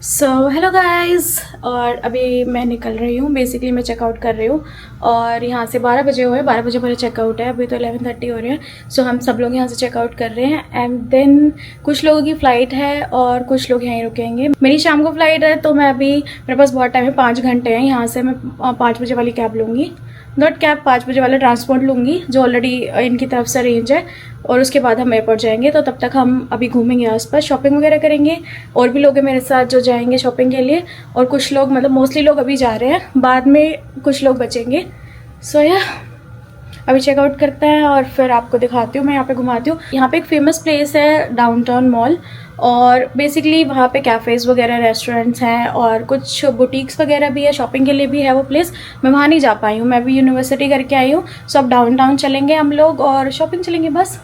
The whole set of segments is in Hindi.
So hello guys. और अभी मैं निकल रही हूँ, बेसिकली मैं चेकआउट कर रही हूँ और यहाँ से 12 बजे हुए, 12 बजे मेरा चेकआउट है। अभी तो 11:30 हो रहे हैं। सो हम सब लोग यहाँ से चेकआउट कर रहे हैं एंड देन कुछ लोगों की फ़्लाइट है और कुछ लोग यहीं रुकेंगे। मेरी शाम को फ़्लाइट है तो मैं अभी, मेरे पास बहुत टाइम है, 5 घंटे हैं। यहाँ से मैं 5 बजे वाली कैब लूँगी, नॉट कैब, 5 बजे वाला ट्रांसपोर्ट लूँगी जो ऑलरेडी इनकी तरफ से अरेंज है। और उसके बाद हम एयरपोर्ट जाएंगे। तो तब तक हम अभी घूमेंगे आसपास, शॉपिंग वगैरह करेंगे। और भी लोग हैं मेरे साथ जो जाएंगे शॉपिंग के लिए, और कुछ लोग, मतलब मोस्टली लोग अभी जा रहे हैं, बाद में कुछ लोग बचेंगे। सो या अभी चेकआउट करते हैं और फिर आपको दिखाती हूँ, मैं यहाँ पे घुमाती हूँ। यहाँ पे एक फेमस प्लेस है डाउनटाउन मॉल, और बेसिकली वहाँ पे कैफ़ेज़ वगैरह, रेस्टोरेंट्स हैं और कुछ बुटीक्स वगैरह भी है, शॉपिंग के लिए भी है वो प्लेस। मैं वहाँ नहीं जा पाई हूँ, मैं भी यूनिवर्सिटी करके आई हूँ। सो अब डाउनटाउन चलेंगे हम लोग और शॉपिंग चलेंगे। बस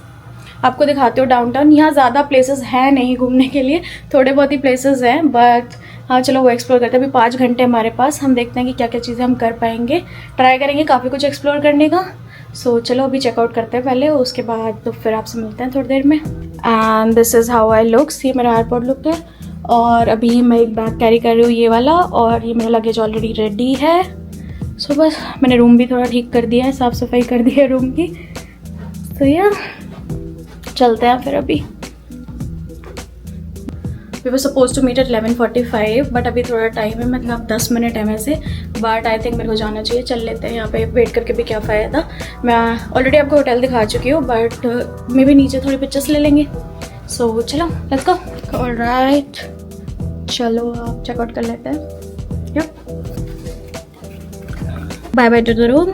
आपको दिखाती हूँ डाउनटाउन। यहाँ ज़्यादा प्लेसेस हैं नहीं घूमने के लिए, थोड़े बहुत ही प्लेसेस हैं, बट हाँ चलो वो एक्सप्लोर करते हैं। अभी 5 घंटे हमारे पास, हम देखते हैं कि क्या क्या चीज़ें हम कर पाएंगे। ट्राई करेंगे काफ़ी कुछ एक्सप्लोर करने का। सो चलो अभी चेकआउट करते हैं पहले, उसके बाद तो फिर आपसे मिलते हैं थोड़ी देर में। And this is how I looks, ये मेरा एयरपोर्ट लुक है। और अभी मैं एक बैग कैरी कर रही हूँ, ये वाला, और ये मेरा लगेज ऑलरेडी रेडी है। सो बस मैंने रूम भी थोड़ा ठीक कर दिया है, साफ़ सफाई कर दी है रूम की। तो यार चलते हैं फिर। अभी we were suppose to meet at 11:45, but अभी थोड़ा टाइम है, मतलब 10 मिनट है वैसे, बट आई थिंक मेरे को जाना चाहिए। चल लेते हैं, यहाँ पे वेट करके भी क्या फ़ायदा। मैं ऑलरेडी आपको होटल दिखा चुकी हूँ, बट मे भी नीचे थोड़ी पिक्चर्स ले लेंगे। सो चलो लेट्स गो। ऑलराइट, चलो आप चेकआउट कर लेते हैं। Yup, bye bye to the room.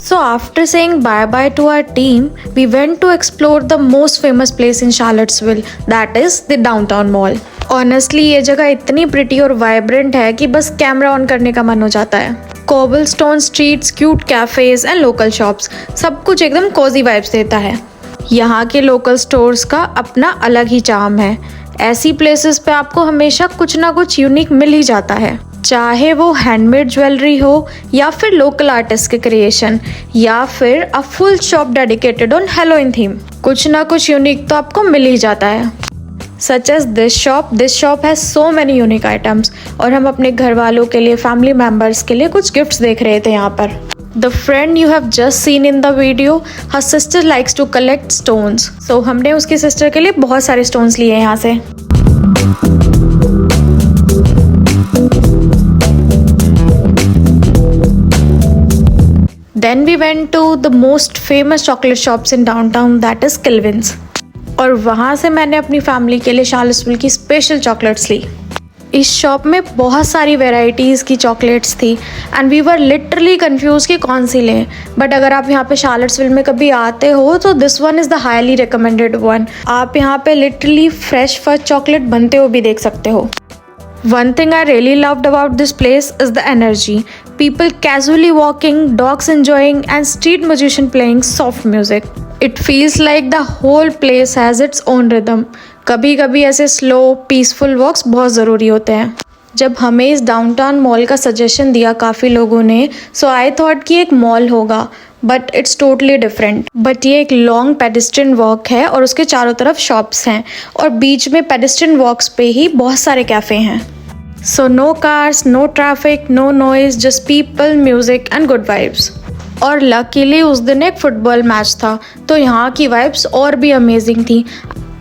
So after saying bye-bye to our team, we went to explore the most famous place in Charlottesville, that is the downtown mall. Honestly ये जगह इतनी प्रिटी और वाइब्रेंट है कि बस कैमरा ऑन करने का मन हो जाता है। Cobblestone streets, cute cafes and local shops, सब कुछ एकदम कोजी वाइब्स देता है। यहाँ के लोकल स्टोर्स का अपना अलग ही चार्म है। ऐसी प्लेसेस पे आपको हमेशा कुछ ना कुछ यूनिक मिल ही जाता है, चाहे वो हैंडमेड ज्वेलरी हो या फिर लोकल आर्टिस्ट के क्रिएशन, या फिर a full shop dedicated on Halloween theme. कुछ ना कुछ यूनिक तो आपको मिल ही जाता है। Such as this shop has so many unique items. और हम अपने घर वालों के लिए, फैमिली मेम्बर्स के लिए कुछ गिफ्ट्स देख रहे थे यहाँ पर। The friend you have just seen in the video, her sister likes to collect stones. So हमने उसकी सिस्टर के लिए बहुत सारे stones लिए यहाँ से। Then we went to the most famous chocolate shops in downtown, that is Kilvin's. और वहाँ से मैंने अपनी फैमिली के लिए शार्लेट्सविल की स्पेशल चॉकलेट्स ली। इस शॉप में बहुत सारी वेराइटीज़ की चॉकलेट्स थी and we were literally confuse कि कौन सी लें। बट अगर आप यहाँ पे शार्लेट्सविल में कभी आते हो तो this one is the highly recommended one. आप यहाँ पे लिटरली फ्रेश फर्स्ट चॉकलेट बनते हुए भी देख सकते हो। One thing I really loved about this place is the energy. People casually walking, dogs enjoying, and street musician playing soft music. It feels like the whole place has its own rhythm. कभी कभी ऐसे स्लो पीसफुल वॉक्स बहुत ज़रूरी होते हैं। जब हमें इस डाउनटाउन मॉल का सजेशन दिया काफ़ी लोगों ने, सो आई थॉट कि एक मॉल होगा, but it's totally different. But ये एक लॉन्ग पेडेस्ट्रियन वॉक है और उसके चारों तरफ शॉप्स हैं, और बीच में पेडेस्ट्रियन वॉक्स पे ही बहुत सारे कैफ़े हैं। So no cars, no traffic, no noise, just people, music and good vibes. और लकीली उस दिन एक फुटबॉल मैच था, तो यहाँ की वाइब्स और भी अमेजिंग थी।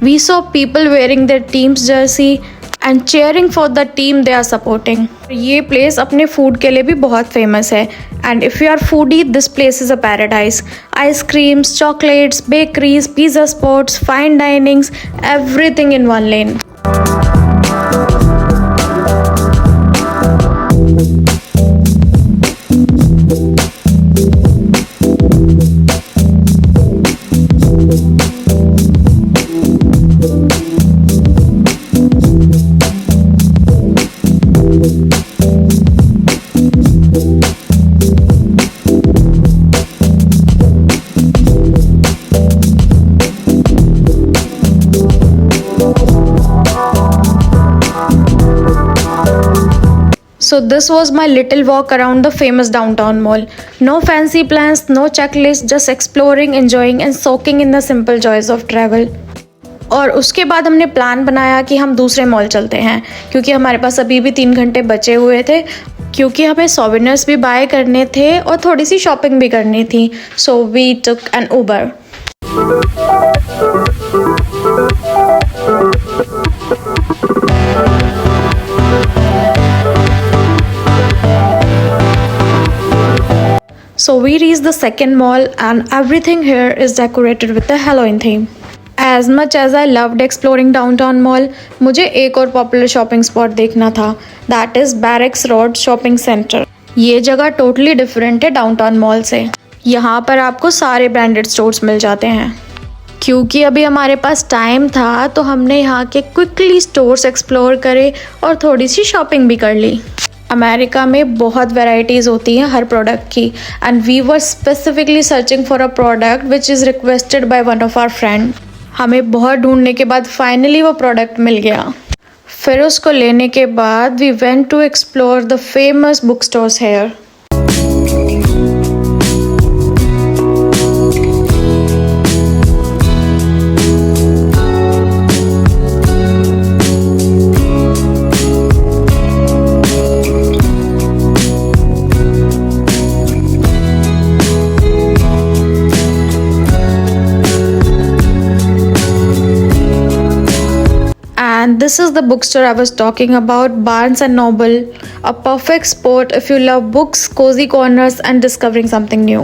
We saw people wearing their teams jersey and cheering for the team they are supporting. ये प्लेस अपने फूड के लिए भी बहुत फेमस है, and if you are foodie this place is a paradise. Ice creams, chocolates, bakeries, pizza spots, fine dinings, everything in one lane. this was my little walk around the famous downtown mall. No fancy plans, no checklist, just exploring, enjoying and soaking in the simple joys of travel. और उसके बाद हमने प्लान बनाया कि हम दूसरे मॉल चलते हैं क्योंकि हमारे पास अभी भी 3 घंटे बचे हुए थे, क्योंकि हमें सोवेनिर्स भी बाय करने थे और थोड़ी सी शॉपिंग भी करनी थी. So we took an Uber. So we reached the second mall and everything here is decorated with the Halloween theme. As much as I loved exploring downtown mall, मुझे एक और पॉपुलर शॉपिंग स्पॉट देखना था. That is Barracks Road Shopping Center. ये जगह टोटली डिफरेंट है डाउनटाउन मॉल से. यहाँ पर आपको सारे ब्रांडेड स्टोर्स मिल जाते हैं. क्योंकि अभी हमारे पास टाइम था तो हमने यहाँ के क्विकली स्टोर्स एक्सप्लोर करे और थोड़ी सी शॉपिंग भी कर ली. अमेरिका में बहुत वैरायटीज़ होती हैं हर प्रोडक्ट की, and we were specifically searching for a product which is requested by one of our friend. हमें बहुत ढूंढने के बाद फाइनली वो प्रोडक्ट मिल गया. फिर उसको लेने के बाद we went to explore the famous book stores here. And this is the bookstore I was talking about, Barnes and Noble, a perfect spot if you love books, cozy corners and discovering something new.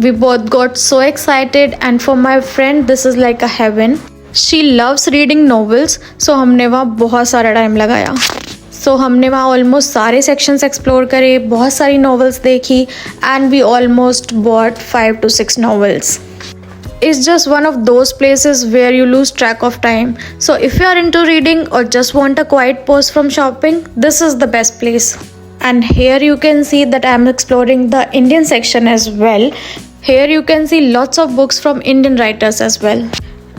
We both got so excited, and for my friend this is like a heaven. She loves reading novels, so हमने वहाँ बहुत सारा टाइम लगाया. So हमने वहाँ ऑलमोस्ट सारे सेक्शंस एक्सप्लोर करे, बहुत सारी नॉवेल्स देखी, and we almost bought 5 to 6 novels. It's just one of those places where you lose track of time. So if you are into reading or just want a quiet pause from shopping, this is the best place. And here you can see that I'm exploring the Indian section as well. Here you can see lots of books from Indian writers as well.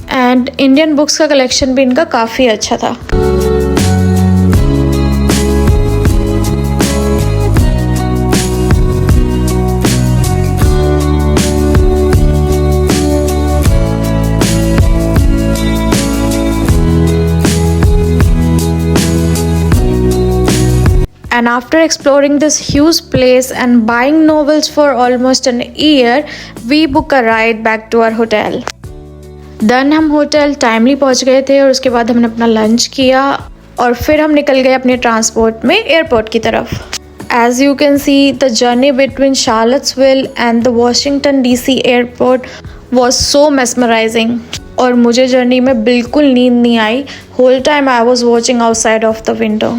And Indian books का collection भी इनका काफ़ी अच्छा था. And after exploring this huge place and buying novels for almost an year, we book a ride back to our hotel. Then हम होटल टाइमली पहुंच गए थे और उसके बाद हमने अपना लंच किया और फिर हम निकल गए अपने ट्रांसपोर्ट में एयरपोर्ट की तरफ. As you can see, the journey between Charlottesville and the Washington DC airport was so mesmerizing. और मुझे जर्नी में बिल्कुल नींद नहीं आई. Whole time I was watching outside of the window.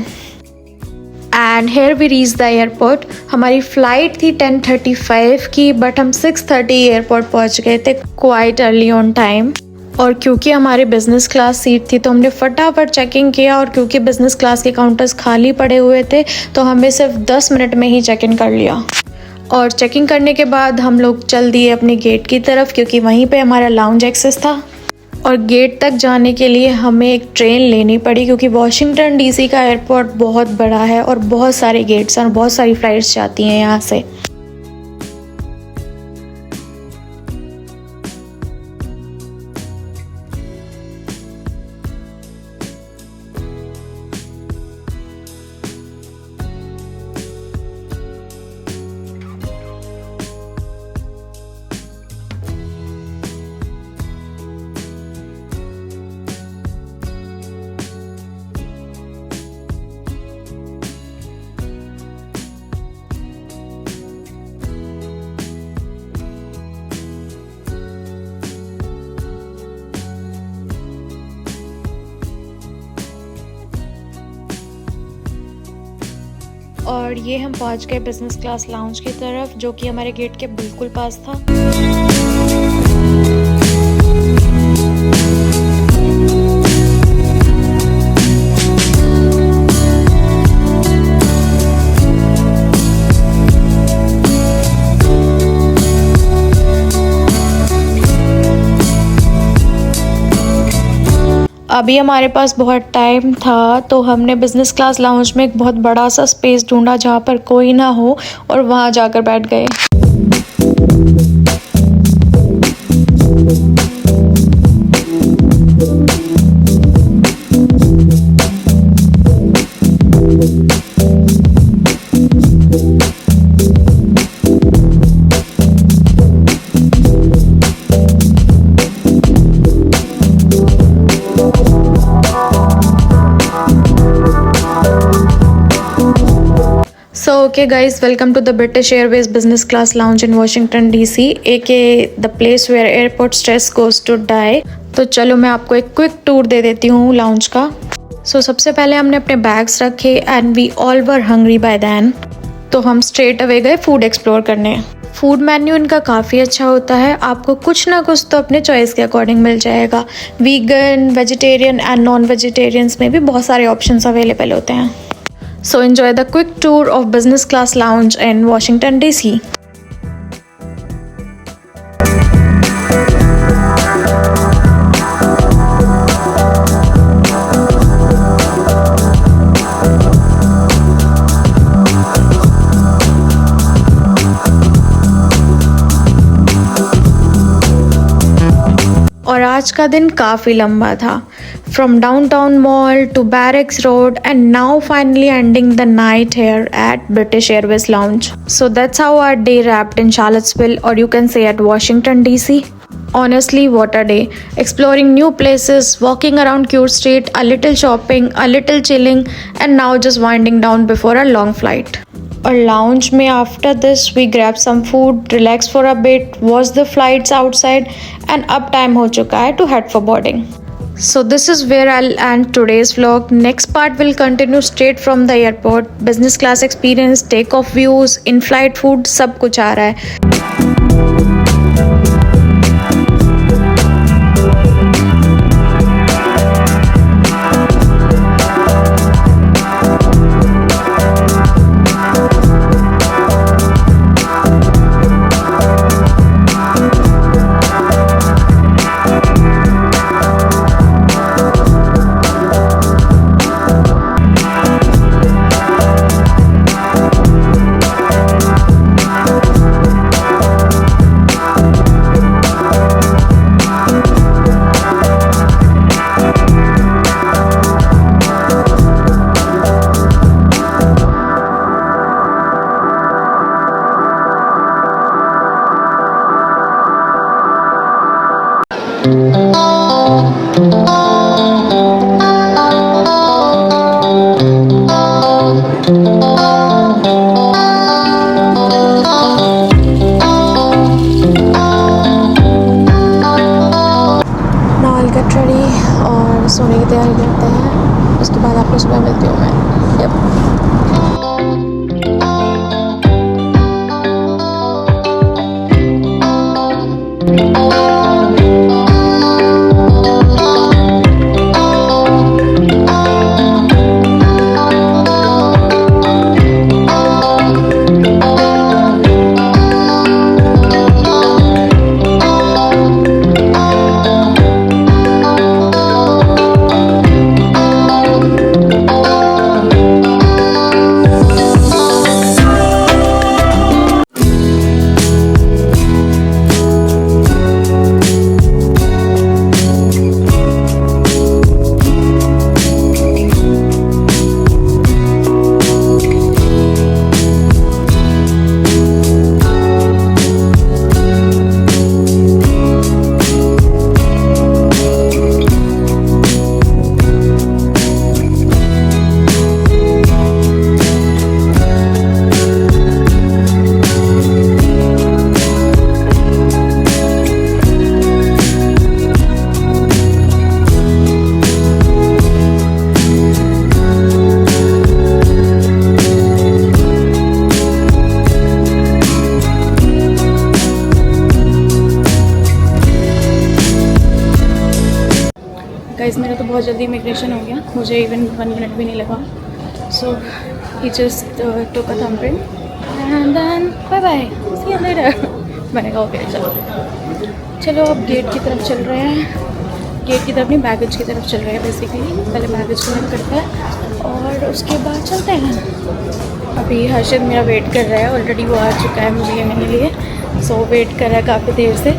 And here we reach the airport. हमारी फ़्लाइट थी 10:35 की, बट हम 6:30 एयरपोर्ट पहुंच गए थे क्वाइट अर्ली ऑन टाइम. और क्योंकि हमारे बिज़नेस क्लास सीट थी तो हमने फटाफट चेकिंग किया, और क्योंकि बिज़नेस क्लास के काउंटर्स खाली पड़े हुए थे तो हमें सिर्फ 10 मिनट में ही चेक इन कर लिया. और चेकिंग करने के बाद हम लोग चल दिए अपने गेट की तरफ, क्योंकि वहीं पे हमारा लाउंज एक्सेस था. और गेट तक जाने के लिए हमें एक ट्रेन लेनी पड़ी, क्योंकि वॉशिंगटन डीसी का एयरपोर्ट बहुत बड़ा है और बहुत सारे गेट्स हैं और बहुत सारी फ़्लाइट्स जाती हैं यहाँ से. और ये हम पहुंच गए बिज़नेस क्लास लाउंज की तरफ, जो कि हमारे गेट के बिल्कुल पास था. अभी हमारे पास बहुत टाइम था तो हमने बिज़नेस क्लास लाउंज में एक बहुत बड़ा सा स्पेस ढूंढा जहाँ पर कोई ना हो और वहाँ जाकर बैठ गए। So okay guys, welcome to the British Airways Business Class Lounge in Washington DC, aka the place where airport stress goes to die। तो चलो मैं आपको एक क्विक टूर दे देती हूँ लाउंज का। सबसे पहले हमने अपने बैग्स रखे and we all were hungry by then, तो हम स्ट्रेट अवे गए फूड एक्सप्लोर करने। फूड मेन्यू इनका काफ़ी अच्छा होता है, आपको कुछ ना कुछ तो अपने चॉइस के अकॉर्डिंग मिल जाएगा। Vegan, vegetarian and non vegetarians में भी बहुत सारे ऑप्शंस अवेलेबल होते हैं। So enjoy the quick tour of business class lounge in Washington DC। और आज का दिन काफ़ी लंबा था। From downtown mall to Barracks Road and now finally ending the night here at British Airways Lounge। So that's how our day wrapped in Charlottesville, or you can say at Washington DC। Honestly, what a day. Exploring new places, walking around Q Street, a little shopping, a little chilling, and now just winding down before a long flight। और लाउंज में after this we grab some food, relax for a bit, watch the flights outside and अब टाइम हो चुका है to head for boarding. So this is where I'll end today's vlog. Next part will continue straight from the airport. Business class experience, take off views, in-flight food, सब कुछ आ रहा है। सोने की तैयारी करते हैं, उसके बाद आपको सुबह मिलती हूँ मैं। गाइस मेरा तो बहुत जल्दी इमिग्रेशन हो गया, मुझे इवन 1 मिनट भी नहीं लगा। So he just took a thumbprint and then bye bye, see you later. मैंने कहा ओके चलो अब गेट की तरफ चल रहे हैं। गेट की तरफ नहीं, बैगेज की तरफ चल रहे हैं बेसिकली। पहले बैगेज क्लियर करते हैं और उसके बाद चलते हैं। अभी हर्षद मेरा वेट कर रहा है, ऑलरेडी वो आ चुका है मुझे लेने के लिए। सो वेट कर रहा है काफ़ी देर से।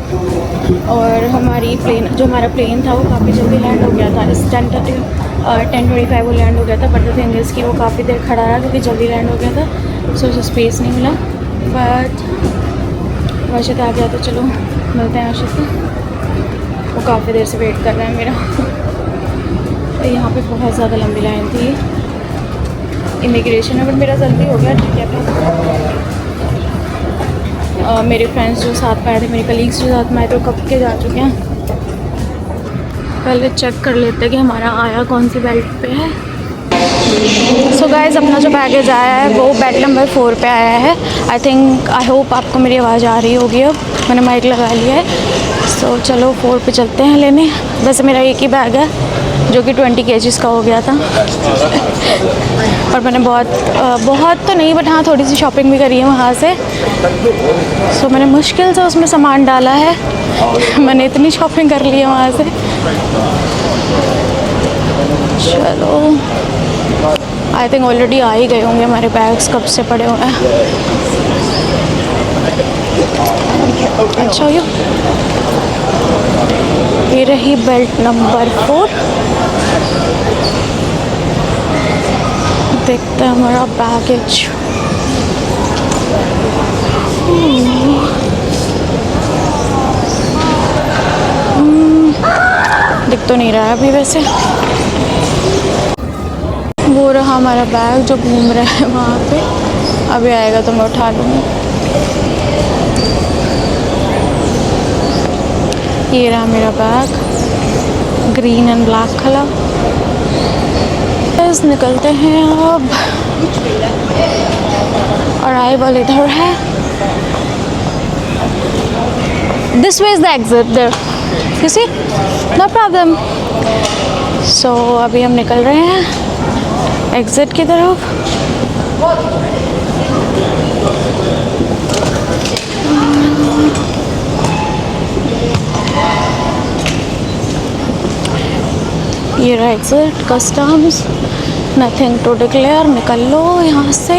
और हमारी प्लेन, जो हमारा प्लेन था वो काफ़ी जल्दी लैंड हो गया था। इस 10:25 वो लैंड हो गया था। बट द थिंग इज़ कि वो काफ़ी देर खड़ा रहा क्योंकि जल्दी लैंड हो गया था। सो उसे स्पेस नहीं मिला। बट हर्षद आ गया तो चलो मिलते हैं हर्षद से। वो काफ़ी देर से वेट कर रहा है मेरा। तो यहाँ पे बहुत ज़्यादा लंबी लाइन थी इमिग्रेशन में, बट मेरा जल्दी हो गया। ठीक है। मेरे फ्रेंड्स जो साथ में आए थे, मेरे कलीग्स जो साथ में आए थे, वो कब के जा चुके हैं। पहले चेक कर लेते हैं कि हमारा आया कौन सी बेल्ट पे है। सो गाइस, अपना जो बैगेज आया है वो बेल्ट नंबर 4 पे आया है। आई थिंक, आई होप आपको मेरी आवाज़ आ रही होगी। अब मैंने माइक लगा लिया है। सो चलो 4 पे चलते हैं लेने। वैसे मेरा एक ही बैग है जो कि 20 kg का हो गया था। और मैंने बहुत तो नहीं, बट हाँ थोड़ी सी शॉपिंग भी करी है वहाँ से। सो मैंने मुश्किल से उसमें सामान डाला है। मैंने इतनी शॉपिंग कर ली है वहाँ से। चलो, आई थिंक ऑलरेडी आ ही गए होंगे हमारे बैग्स, कब से पड़े हुए हैं। अच्छा, ये रही बेल्ट नंबर 4। देखते हैं हमारा बैगेज। दिख तो नहीं रहा है अभी वैसे। वो रहा हमारा बैग जो घूम रहा है वहाँ पे। अभी आएगा तो मैं उठा लूँगी। ये रहा मेरा bag, green and black colour. बस निकलते हैं अब। अराइवल इधर है। This way is the exit there, you see, no problem. So अभी हम निकल रहे हैं एग्जिट की तरफ। ये रहा exit, customs, nothing to declare. निकल लो यहाँ से।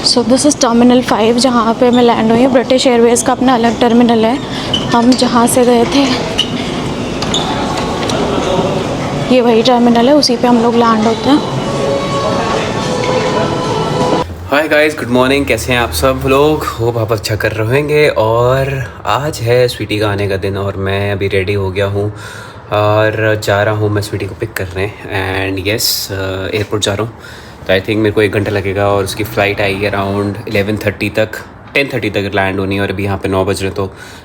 सो दिस इज़ टर्मिनल 5 जहाँ पे मैं लैंड हुई। ब्रिटिश एयरवेज़ का अपना अलग टर्मिनल है। हम जहाँ से गए थे ये वही टर्मिनल है, उसी पे हम लोग लैंड होते हैं। Hi guys, good morning. कैसे हैं आप सब लोग? होप आप अच्छा कर रहे होंगे। और आज है स्वीटी का आने का दिन और मैं अभी रेडी हो गया हूँ और जा रहा हूँ मैं स्वीटी को पिक करने। एंड यस, एयरपोर्ट जा रहा हूँ। तो आई थिंक मेरे को 1 घंटा लगेगा और उसकी फ़्लाइट आएगी अराउंड 11:30 तक, 10:30 तक लैंड होनी है। और अभी यहाँ पे 9 बज रहे, तो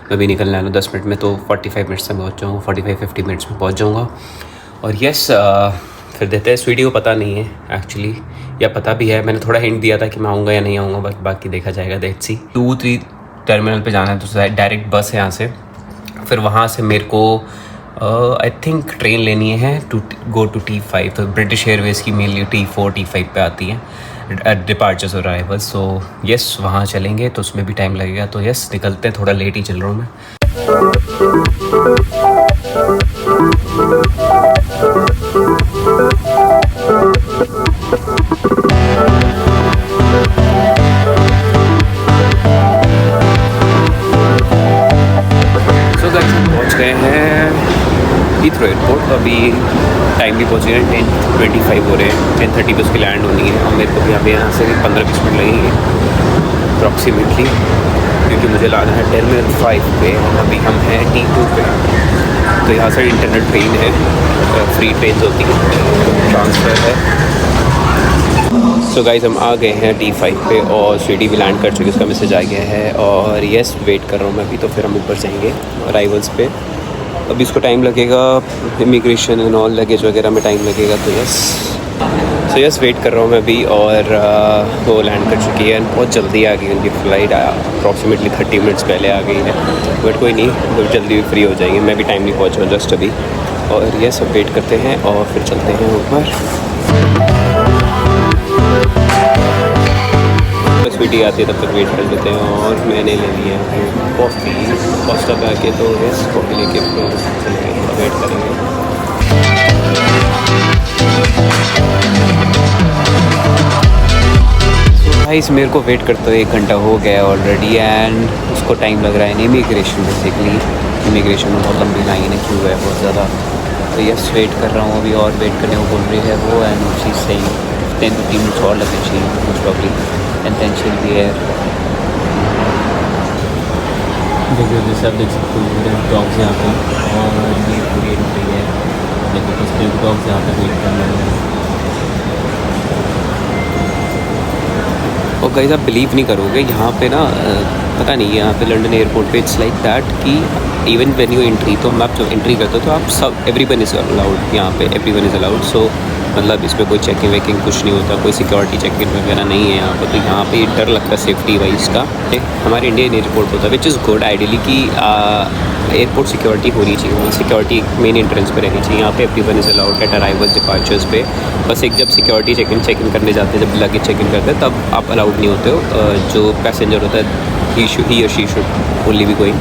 मैं भी निकलने वाला हूँ 10 मिनट में। तो 45 मिनट्स में पहुँच जाऊँगा, 45-50 मिनट्स में पहुँच जाऊँगा। और यस, फिर देते हैं। स्वीटी को पता नहीं है एक्चुअली, या पता भी है, मैंने थोड़ा हिंट दिया था कि मैं आऊँगा या नहीं आऊँगा, बस बाकी देखा जाएगा। Let's see. 2-3 टर्मिनल पे जाना है, तो डायरेक्ट बस है यहाँ से। फिर वहाँ से मेरे को आई थिंक ट्रेन लेनी है टू गो टू T5। तो ब्रिटिश एयरवेज़ की मेनली T4 T5 पे आती है डिपार्चर्स और अराइवल। सो यस, वहाँ चलेंगे तो उसमें भी टाइम लगेगा। तो यस, निकलते हैं। थोड़ा लेट ही चल रहा हूँ मैं। पहुँच गए हैं हीथ्रो एयरपोर्ट। तो अभी टाइम भी पहुँच गए हैं, 10:25 हो रहे हैं। 10:30 पे उसकी लैंड होनी है और मेरे को भी अभी यहाँ से 15-20 मिनट लगेंगे अप्रॉक्सीमेटली, क्योंकि मुझे लाना है टर्मिनल 5 पे। अभी हम हैं T2 पे। तो यहाँ से इंटरनेट ट्रेन है, फ्री ट्रेन होती है, ट्रांसफ़र है। सो गाइस, हम आ गए हैं T5 पे और स्वीटी भी लैंड कर चुकी है, उसका मैसेज आ गया है। और यस, वेट कर रहा हूँ मैं अभी। तो फिर हम ऊपर जाएंगे अराइवल्स पे। अभी इसको टाइम लगेगा, इमिग्रेशन एंड ऑल लगेज वगैरह में टाइम लगेगा। तो यस, वेट कर रहा हूँ मैं अभी। और वो लैंड कर चुकी है, बहुत जल्दी आ गई उनकी फ़्लाइट। अप्रॉक्सीमेटली 30 मिनट्स पहले आ गई है, बट कोई नहीं, बहुत जल्दी फ्री हो जाएंगे। मैं भी टाइम नहीं पहुँचा जस्ट अभी। और यस, अब वेट करते हैं और फिर चलते हैं ऊपर। सिक्योरिटी आती है तब तक वेट कर लेते हैं। और मैंने ले लिया है कॉफ़ी, कॉस्टा पे आके तो बस कॉफ़ी लेके फिर चलेंगे, थोड़ा वेट करेंगे। गाइस मेरे को वेट करते हुए 1 घंटा हो गया ऑलरेडी एंड उसको टाइम लग रहा है इमिग्रेशन। बेसिकली इमिग्रेशन में बहुत लंबी लाइन है, क्यों है बहुत ज़्यादा। तो यस वेट कर रहा हूँ अभी, और वेट करने को बोल रही है वो, एंड वो चीज़ सही 10-15 मिनट्स और लगने चाहिए मोस्ट प्रॉब्ली, एंड टेंशन भी है। देखिए जैसे आप देख सकते हो मेरे डॉग्स यहाँ पे, और ये पूरी रही है, देखो कुछ डॉग्स यहाँ पे वेट कर रहे हैं। और गाइस आप बिलीव नहीं करोगे, यहाँ पे ना पता नहीं, यहाँ पे लंदन एयरपोर्ट पे इट्स लाइक दैट कि इवन व्हेन यू एंट्री, तो हम आप जब एंट्री करते हो तो आप सब एवरीवन इज़ अलाउड, यहाँ पे एवरीवन इज़ अलाउड। सो मतलब इसमें कोई चेकिंग वेकिंग कुछ नहीं होता, कोई सिक्योरिटी चेकिंग वगैरह नहीं है यहाँ पे। तो यहाँ पे डर लगता है सेफ्टी वाइज का। हमारे इंडियन एयरपोर्ट होता है विच इज़ गुड आइडियली कि एयरपोर्ट सिक्योरिटी होनी चाहिए, सिक्योरिटी मेन एंट्रेंस पे रहनी चाहिए। यहाँ पे everyone is allowed at arrivals departures पे। बस एक जब सिक्योरिटी चेकिंग करने जाते हैं, जब लगेज चेकिंग करते हैं, तब आप अलाउड नहीं होते हो। जो पैसेंजर होता है ही और she should only be going,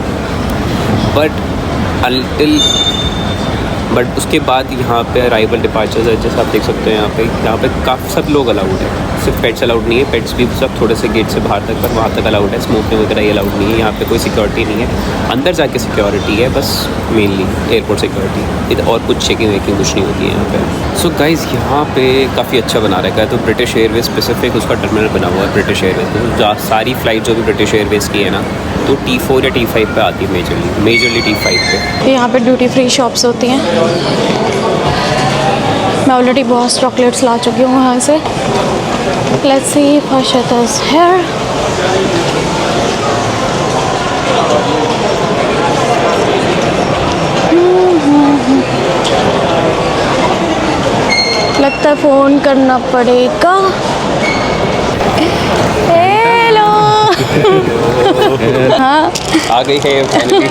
but उसके बाद यहाँ पे अराइवल डिपार्चर्स है, जैसे आप देख सकते हो यहाँ पे काफ़ी सब लोग अलाउड है। सिर्फ पेट्स अलाउड नहीं है, पेट्स भी सब थोड़े से गेट से बाहर तक, पर वहाँ तक अलाउड है। स्मोकिंग वगैरह ये अलाउड नहीं है, यहाँ पे कोई सिक्योरिटी नहीं है। अंदर जाके सिक्योरिटी है बस, मेनली एयरपोर्ट सिक्योरिटी, और कुछ चेकिंग वेकिंग कुछ नहीं होती है यहाँ पे। सो गाइज़ यहाँ पे काफ़ी अच्छा बना रखा है। तो ब्रिटिश एयरवेज स्पेसिफिक उसका टर्मिनल बना हुआ है, ब्रिटिश एयरवेज। तो सारी फ़्लाइट जो भी ब्रिटिश एयरवेज की है ना, तो T4 या T5 पे आती है मेजरली T5 पे। यहाँ पे ड्यूटी फ्री शॉप्स होती हैं। मैं ऑलरेडी बहुत चॉकलेट्स ला चुकी हूँ वहाँ से। Let's see if Harshit is here. लगता है फ़ोन करना पड़ेगा। हेलो हाँ आ गई है फाइनली।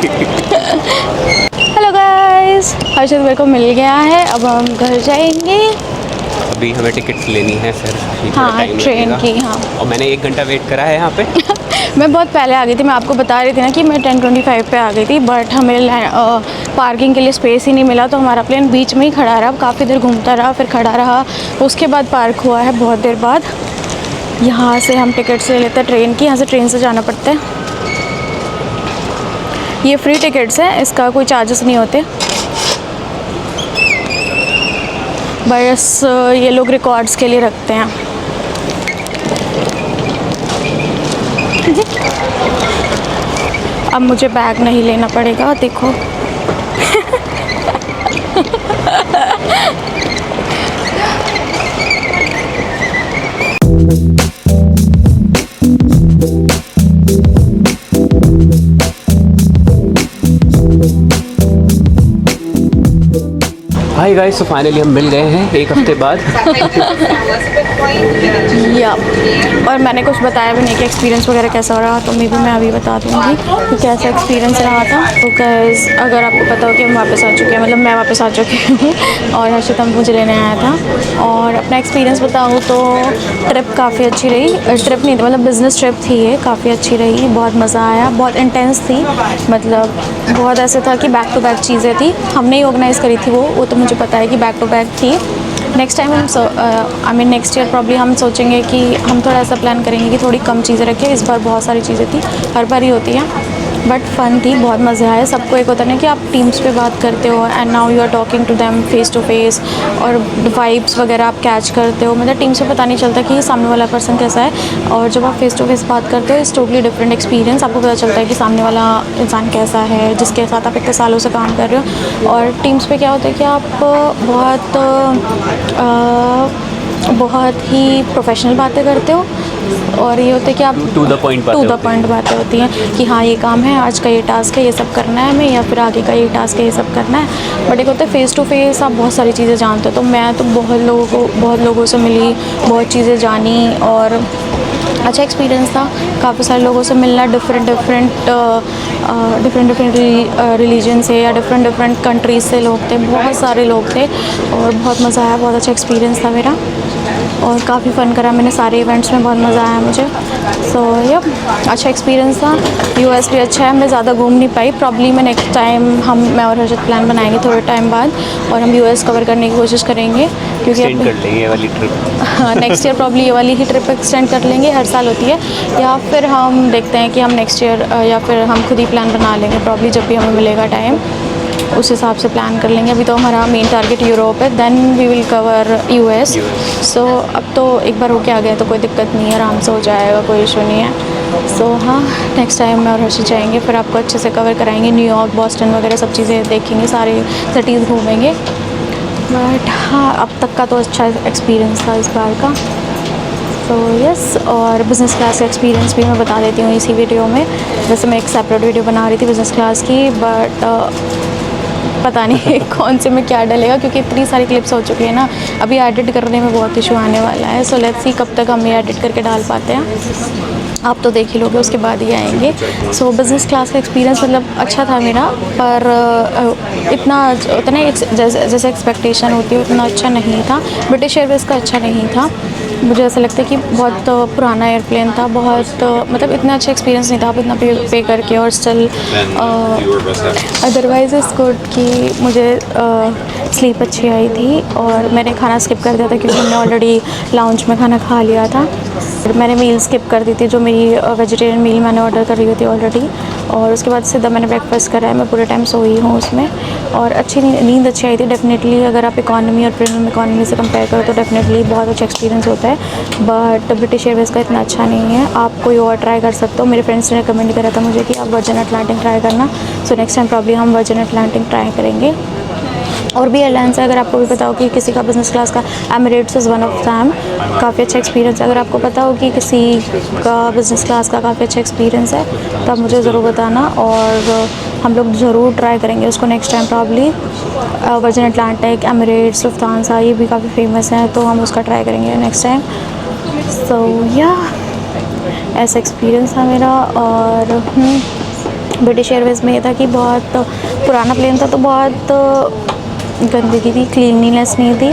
हेलो गाइस, हर्षित मेरे को मिल गया है। अब हम घर जाएंगे। अभी हमें टिकट लेनी है फिर, हाँ ट्रेन की। हाँ और मैंने 1 घंटा वेट करा है यहाँ पे। मैं बहुत पहले आ गई थी। मैं आपको बता रही थी ना कि मैं 10:25 पे आ गई थी, बट हमें पार्किंग के लिए स्पेस ही नहीं मिला, तो हमारा प्लेन बीच में ही खड़ा रहा। काफ़ी देर घूमता रहा, फिर खड़ा रहा, उसके बाद पार्क हुआ है बहुत देर बाद। यहाँ से हम टिकट्स ले लेते हैं ट्रेन की, यहाँ से ट्रेन से जाना पड़ता है। ये फ्री टिकट्स हैं, इसका कोई चार्जेस नहीं होते, बस ये लोग रिकॉर्ड्स के लिए रखते हैं। अब मुझे बैग नहीं लेना पड़ेगा, देखो। हाय गाइस, तो फाइनली हम मिल गए हैं 1 हफ्ते बाद। या और मैंने कुछ बताया भी नहीं कि एक्सपीरियंस वगैरह कैसा हो रहा, तो मे भी मैं अभी बता दूँगी कि कैसा एक्सपीरियंस रहा था। तो गाइस अगर आपको पता हो कि हम वापस आ चुके हैं, मतलब मैं वापस आ चुकी हूँ और हर्षित मुझे लेने आया था। और अपना एक्सपीरियंस बताऊँ तो ट्रिप काफ़ी अच्छी रही। ट्रिप नहीं थी, मतलब बिज़नेस ट्रिप थी ये, काफ़ी अच्छी रही, बहुत मज़ा आया, बहुत इंटेंस थी। मतलब बहुत ऐसे था कि बैक टू बैक चीज़ें थी, हमने ही ऑर्गेनाइज़ करी थी वो तो मुझे पता है कि बैक टू बैक थी। नेक्स्ट टाइम हम नेक्स्ट ईयर प्रॉब्ली हम सोचेंगे कि हम थोड़ा ऐसा प्लान करेंगे कि थोड़ी कम चीज़ें रखें। इस बार बहुत सारी चीज़ें थी, हर बार ही होती हैं, बट फ़न थी, बहुत मज़ा आया। सबको एक होता है ना कि आप टीम्स पे बात करते हो and now you are talking to them face to face, और वाइब्स वगैरह आप कैच करते हो। मतलब टीम्स पे पता नहीं चलता कि सामने वाला पर्सन कैसा है, और जब आप फेस टू फेस बात करते हो इट्स टोटली डिफरेंट एक्सपीरियंस। आपको पता चलता है कि सामने वाला इंसान कैसा है, जिसके साथ आप इतने सालों से काम कर रहे हो। और टीम्स पे क्या होता है कि आप बहुत ही प्रोफेशनल बातें करते हो, और ये होता है कि आप टू द पॉइंट बातें होती हैं कि हाँ ये काम है, आज का ये टास्क है, ये सब करना है हमें, या फिर आगे का ये टास्क है, ये सब करना है। बट एक होता है फेस टू फेस, आप बहुत सारी चीज़ें जानते हो। तो मैं तो बहुत लोगों से मिली, बहुत चीज़ें जानी, और अच्छा एक्सपीरियंस था। काफ़ी सारे लोगों से मिलना, डिफरेंट रिलीजन से या डिफरेंट कंट्रीज़ से लोग थे, बहुत सारे लोग थे, और बहुत मज़ा आया, बहुत अच्छा एक्सपीरियंस था मेरा। और काफ़ी फ़न करा मैंने सारे इवेंट्स में, बहुत मज़ा आया मुझे। सो यप, अच्छा एक्सपीरियंस था। यूएस भी अच्छा है, मैं ज़्यादा घूम नहीं पाई। प्रॉब्ली मैं नेक्स्ट टाइम मैं और हर्षित प्लान बनाएंगे थोड़े टाइम बाद, और हम यूएस कवर करने की कोशिश करेंगे, क्योंकि एक्सटेंड कर लेंगे ये वाली ट्रिप। हाँ, नेक्स्ट ईयर प्रॉब्ली ये वाली ही ट्रिप एक्सटेंड कर लेंगे, हर साल होती है। या फिर हम देखते हैं कि हम नेक्स्ट ईयर या फिर हम खुद ही प्लान बना लेंगे, प्रॉब्ली जब भी हमें मिलेगा टाइम उस हिसाब से प्लान कर लेंगे। अभी तो हमारा मेन टारगेट यूरोप है, then we will cover US. So अब तो एक बार होके आ गया तो कोई दिक्कत नहीं है, आराम से हो जाएगा, कोई इशू नहीं है। सो हाँ, नेक्स्ट टाइम मैं और हर्षित जाएंगे, फिर आपको अच्छे से कवर कराएंगे, न्यूयॉर्क, बॉस्टन वगैरह सब चीज़ें देखेंगे, सारे सिटीज़ घूमेंगे। बट हाँ, अब तक का तो अच्छा एक्सपीरियंस था इस बार का। तो यस, और बिज़नेस क्लास का एक्सपीरियंस भी मैं बता देती हूँ इसी वीडियो में। वैसे मैं एक सेपरेट वीडियो बना रही थी बिज़नेस क्लास की, बट पता नहीं कौन से में क्या डलेगा, क्योंकि इतनी सारी क्लिप्स हो चुकी है ना, अभी एडिट करने में बहुत इशू आने वाला है। सो लेट्स सी कब तक हम ये एडिट करके डाल पाते हैं। आप तो देख ही लोगे, उसके बाद ही आएंगे। सो बिज़नेस क्लास का एक्सपीरियंस मतलब अच्छा था मेरा, पर उतना जैसे एक्सपेक्टेशन होती है उतना अच्छा नहीं था। ब्रिटिश एयरवेज़ का अच्छा नहीं था, मुझे ऐसा लगता है कि बहुत पुराना एयरप्लेन था, बहुत मतलब इतना अच्छा एक्सपीरियंस नहीं था। आप इतना पे करके और स्टिल अदरवाइज़ इस गुड कि मुझे स्लीप अच्छी आई थी, और मैंने खाना स्किप कर दिया था क्योंकि हमने ऑलरेडी लाउंज में खाना खा लिया था। मैंने मील स्किप कर दी थी, जो मेरी वेजिटेरियन मील मैंने ऑर्डर कर रही थी ऑलरेडी, और उसके बाद सीधा मैंने ब्रेकफास्ट करा है। मैं पूरे टाइम सोई हूँ उसमें, और अच्छी नींद अच्छी आई थी डेफिनेटली। अगर आप इकॉनमी और प्रीमियम इकॉनमी से कंपेयर करो तो डेफिनेटली बहुत अच्छा एक्सपीरियंस होता है, बट ब्रिटिश एयरवेज़ का इतना अच्छा नहीं है। आप कोई और ट्राई कर सकते हो। मेरे फ्रेंड्स ने रिकमेंड करा था मुझे कि आप वर्जिन अटलांटिक ट्राई करना। सो नेक्स्ट टाइम प्रॉब्ली हम वर्जिन अटलांटिक ट्राई करेंगे। और भी एयरलाइंस है, अगर आपको भी पता हो कि किसी का बिज़नेस क्लास का, Emirates is one of them, काफ़ी अच्छा एक्सपीरियंस है। अगर आपको पता हो कि किसी का बिज़नेस क्लास का काफ़ी अच्छा एक्सपीरियंस है तो आप मुझे ज़रूर बताना, और हम लोग ज़रूर ट्राई करेंगे उसको next time probably. Virgin Atlantic, Emirates, Lufthansa, ये भी काफ़ी फेमस हैं, तो हम उसका ट्राई करेंगे नेक्स्ट टाइम। सो या ऐसा एक्सपीरियंस था मेरा। और ब्रिटिश एयरवेज़ में ये था कि बहुत पुराना प्लेन था, तो बहुत गंदगी थी, क्लीनलीनेस नहीं थी,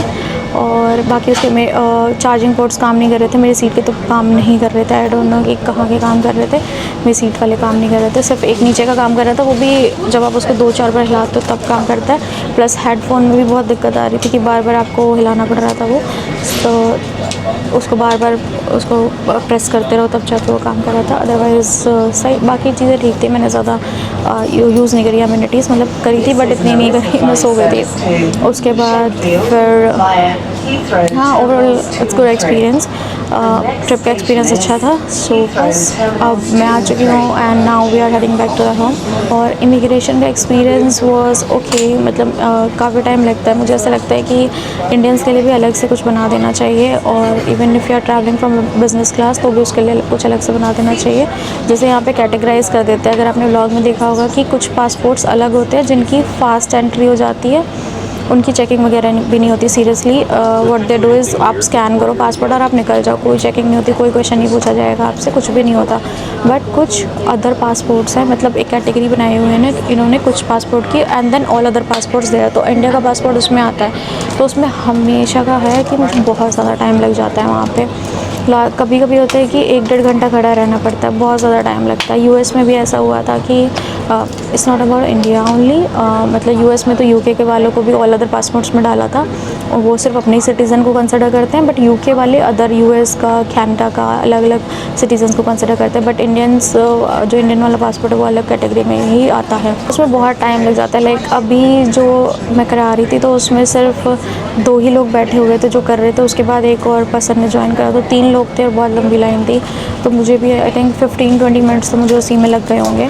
और बाकी उसके में चार्जिंग पोर्ट्स काम नहीं कर रहे थे, मेरी सीट के तो काम नहीं कर रहे थे। आई डोंट नो कि कहाँ के काम कर रहे थे, मेरी सीट वाले काम नहीं कर रहे थे। सिर्फ एक नीचे का काम कर रहा था, वो भी जब आप उसको 2-4 बार हिलाते हो तब काम करता है। प्लस हेडफोन में भी बहुत दिक्कत आ रही थी कि बार बार आपको हिलाना पड़ रहा था वो, तो उसको बार बार उसको प्रेस करते रहो तब जाके वो काम कर रहा था। अदरवाइज़ सही, बाकी चीज़ें ठीक थी। मैंने ज़्यादा यूज़ नहीं करी एमिनिटीज़, मतलब करी थी बट इतनी नहीं करी, मैं सो गई थी। उसके बाद फिर हाँ, overall it's good experience. Trip का एक्सपीरियंस अच्छा था। सो बस अब मैं आ चुकी हूँ, and now we are heading back to the home. और इमिग्रेशन का एक्सपीरियंस वाज ओके, मतलब काफ़ी टाइम लगता है। मुझे ऐसा लगता है कि इंडियंस के लिए भी अलग से कुछ बना देना चाहिए, और even if you are travelling from business class तो भी उसके लिए कुछ अलग से बना देना चाहिए। जैसे यहाँ पे कैटेगराइज कर देते हैं, अगर आपने व्लॉग में देखा होगा कि कुछ पासपोर्ट्स अलग होते हैं जिनकी फ़ास्ट एंट्री हो जाती है, उनकी चेकिंग वगैरह भी नहीं होती। Seriously what they do is आप स्कैन करो पासपोर्ट और आप निकल जाओ, कोई चेकिंग नहीं होती, कोई क्वेश्चन नहीं पूछा जाएगा आपसे, कुछ भी नहीं होता। बट कुछ अदर पासपोर्ट्स हैं, मतलब एक कैटेगरी बनाई हुई है ना इन्होंने कुछ पासपोर्ट की, and then all other passports there. तो इंडिया का पासपोर्ट उसमें आता है, तो उसमें हमेशा का है कि मुझे बहुत ज़्यादा टाइम लग जाता है वहाँ पे। कभी कभी होता है कि 1-1.5 घंटा खड़ा रहना पड़ता है, बहुत ज़्यादा टाइम लगता है। यूएस में भी ऐसा हुआ था कि it's not about India only, मतलब यूएस में तो यूके के वालों को भी ऑल अदर पासपोर्ट्स में डाला था, और वो सिर्फ अपने ही सिटीज़न को कंसिडर करते हैं, बट यूके वाले अदर यूएस का, कैनेडा का, अलग अलग सिटीज़न्स को कंसिडर करते हैं। बट इंडियंस जो इंडियन वाला पासपोर्ट है वो अलग कैटेगरी में ही आता है, उसमें बहुत टाइम लग जाता है। लाइक अभी जो मैं करा रही थी तो उसमें सिर्फ 2 ही लोग बैठे हुए थे जो कर रहे थे, उसके बाद एक और पर्सन ने ज्वाइन करा, तो 3 लोग थे और बहुत लंबी लाइन थी। तो मुझे भी आई थिंक 15-20 मिनट्स तो मुझे उसी में लग गए होंगे,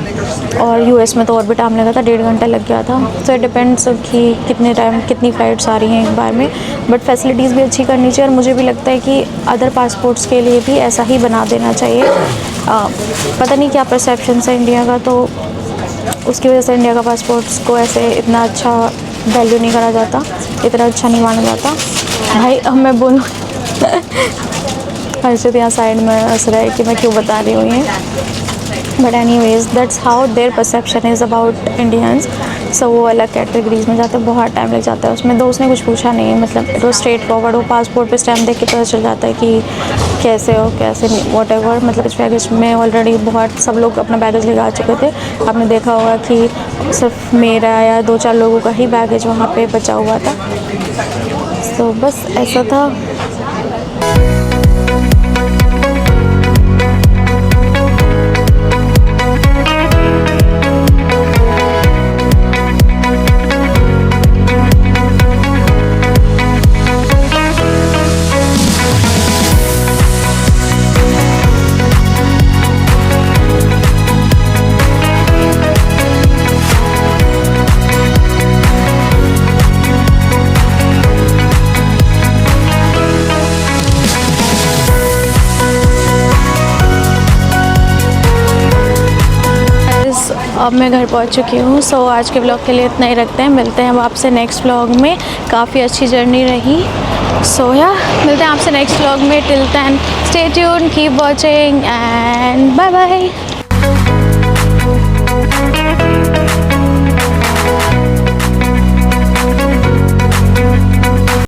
और यूएस में तो और भी टाइम लगा था, 1.5 घंटा लग गया था। सो इट डिपेंड्स कि कितनी फ़्लाइट्स आ रही हैं एक बार में, बट फैसिलिटीज़ भी अच्छी करनी चाहिए। और मुझे भी लगता है कि अदर पासपोर्ट्स के लिए भी ऐसा ही बना देना चाहिए। पता नहीं क्या परसेप्शन है इंडिया का, तो उसकी वजह से इंडिया का पासपोर्ट्स को ऐसे इतना अच्छा वैल्यू नहीं करा जाता, इतना अच्छा नहीं माना जाता। भाई अब मैं बोलूँ हर्षित यहाँ साइड में हंस रहा है कि मैं क्यों बता रही हूँ ये, but anyways that's how their perception is about Indians. So वो अलग कैटेगरीज में जाते हैं, बहुत टाइम लग जाता है उसमें। दोस्त ने कुछ पूछा नहीं, मतलब इट वॉज स्ट्रेट फॉरवर्ड। वो पासपोर्ट पे स्टैम्प देख के पता चल जाता है कि कैसे हो कैसे नहीं, वॉट एवर। मतलब इस बैगेज में ऑलरेडी बहुत सब लोग अपना बैगेज लेकर आ चुके थे। आपने देखा होगा कि सिर्फ मेरा या 2-4 लोगों का ही बैगेज वहाँ पे बचा हुआ था। सो बस ऐसा था। अब मैं घर पहुंच चुकी हूँ। सो आज के ब्लॉग के लिए इतना ही रखते हैं। मिलते हैं अब आपसे नेक्स्ट ब्लॉग में। काफ़ी अच्छी जर्नी रही। सो या मिलते हैं आपसे नेक्स्ट ब्लॉग में। Till then stay tuned, keep watching and bye bye.